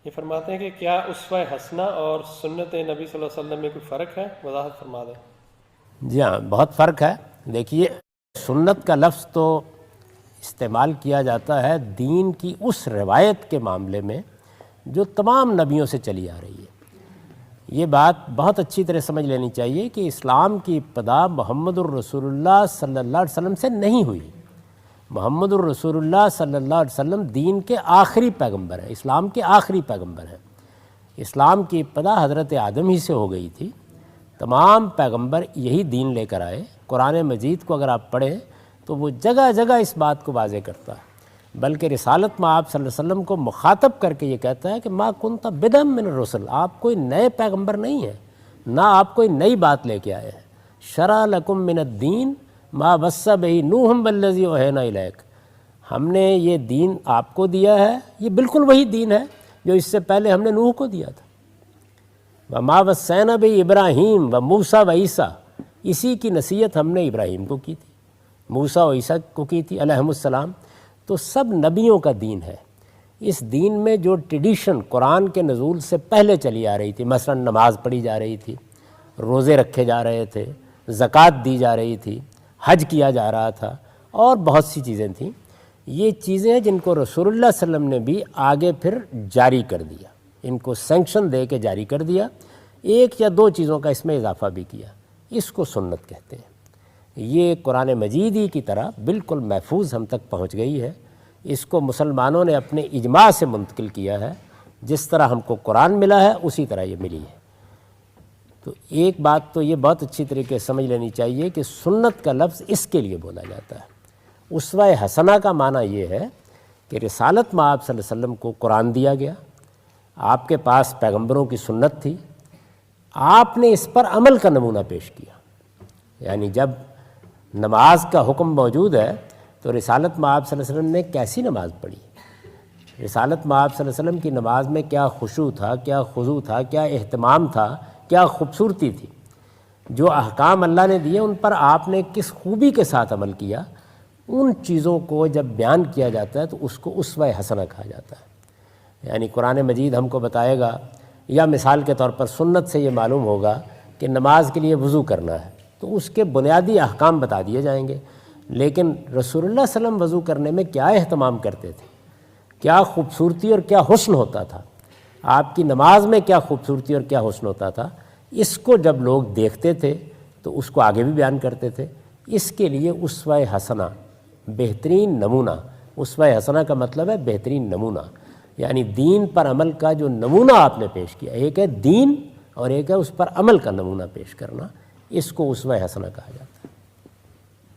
یہ فرماتے ہیں کہ کیا اسوہ حسنہ اور سنت نبی صلی اللہ علیہ وسلم میں کوئی فرق ہے؟ وضاحت فرما دیں۔ جی ہاں، بہت فرق ہے۔ دیکھیے، سنت کا لفظ تو استعمال کیا جاتا ہے دین کی اس روایت کے معاملے میں جو تمام نبیوں سے چلی آ رہی ہے۔ یہ بات بہت اچھی طرح سمجھ لینی چاہیے کہ اسلام کی ابتدا محمد الرسول اللہ صلی اللہ علیہ وسلم سے نہیں ہوئی۔ محمد الرسول اللہ صلی اللہ علیہ وسلم دین کے آخری پیغمبر ہیں، اسلام کے آخری پیغمبر ہیں۔ اسلام کی ابتدا حضرت آدم ہی سے ہو گئی تھی۔ تمام پیغمبر یہی دین لے کر آئے۔ قرآن مجید کو اگر آپ پڑھیں تو وہ جگہ جگہ اس بات کو واضح کرتا ہے، بلکہ رسالت میں آپ صلی اللہ علیہ وسلم کو مخاطب کر کے یہ کہتا ہے کہ ما کنت بدعا من الرسل، آپ کوئی نئے پیغمبر نہیں ہیں، نہ آپ کوئی نئی بات لے کے آئے ہیں۔ شرع لکم من الدین ما وصی بہ نوح والذی اوحینا الیک، ہم نے یہ دین آپ کو دیا ہے، یہ بالکل وہی دین ہے جو اس سے پہلے ہم نے نوح کو دیا تھا۔ وما وصینا بہ ابراہیم و موسیٰ و عیسیٰ، اسی کی نصیحت ہم نے ابراہیم کو کی تھی، موسیٰ و عیسیٰ کو کی تھی علیہم السلام۔ تو سب نبیوں کا دین ہے۔ اس دین میں جو ٹریڈیشن قرآن کے نزول سے پہلے چلی آ رہی تھی، مثلا نماز پڑھی جا رہی تھی، روزے رکھے جا رہے تھے، زکوٰۃ دی جا رہی تھی، حج کیا جا رہا تھا، اور بہت سی چیزیں تھیں، یہ چیزیں جن کو رسول اللہ صلی اللہ علیہ وسلم نے بھی آگے پھر جاری کر دیا، ان کو سینکشن دے کے جاری کر دیا، ایک یا دو چیزوں کا اس میں اضافہ بھی کیا، اس کو سنت کہتے ہیں۔ یہ قرآن مجید ہی کی طرح بالکل محفوظ ہم تک پہنچ گئی ہے۔ اس کو مسلمانوں نے اپنے اجماع سے منتقل کیا ہے، جس طرح ہم کو قرآن ملا ہے اسی طرح یہ ملی ہے۔ تو ایک بات تو یہ بہت اچھی طریقے سے سمجھ لینی چاہیے کہ سنت کا لفظ اس کے لیے بولا جاتا ہے۔ اسوہ حسنہ کا معنی یہ ہے کہ رسالت میں آپ صلی اللہ علیہ وسلم کو قرآن دیا گیا، آپ کے پاس پیغمبروں کی سنت تھی، آپ نے اس پر عمل کا نمونہ پیش کیا۔ یعنی جب نماز کا حکم موجود ہے تو رسالت میں آپ صلی اللہ علیہ وسلم نے کیسی نماز پڑھی؟ رسالت میں آپ صلی اللہ علیہ وسلم کی نماز میں کیا خشوع تھا، کیا خضوع تھا، کیا اہتمام تھا، کیا خوبصورتی تھی؟ جو احکام اللہ نے دیے ان پر آپ نے کس خوبی کے ساتھ عمل کیا؟ ان چیزوں کو جب بیان کیا جاتا ہے تو اس کو اسوہ حسنہ کہا جاتا ہے۔ یعنی قرآن مجید ہم کو بتائے گا، یا مثال کے طور پر سنت سے یہ معلوم ہوگا کہ نماز کے لیے وضو کرنا ہے، تو اس کے بنیادی احکام بتا دیے جائیں گے، لیکن رسول اللہ صلی اللہ علیہ وسلم وضو کرنے میں کیا اہتمام کرتے تھے، کیا خوبصورتی اور کیا حسن ہوتا تھا، آپ کی نماز میں کیا خوبصورتی اور کیا حسن ہوتا تھا، اس کو جب لوگ دیکھتے تھے تو اس کو آگے بھی بیان کرتے تھے۔ اس کے لیے اسوہ حسنہ، بہترین نمونہ، اسوہ حسنہ کا مطلب ہے بہترین نمونہ، یعنی دین پر عمل کا جو نمونہ آپ نے پیش کیا، ایک ہے دین اور ایک ہے اس پر عمل کا نمونہ پیش کرنا، اس کو اسوہ حسنہ کہا جاتا ہے۔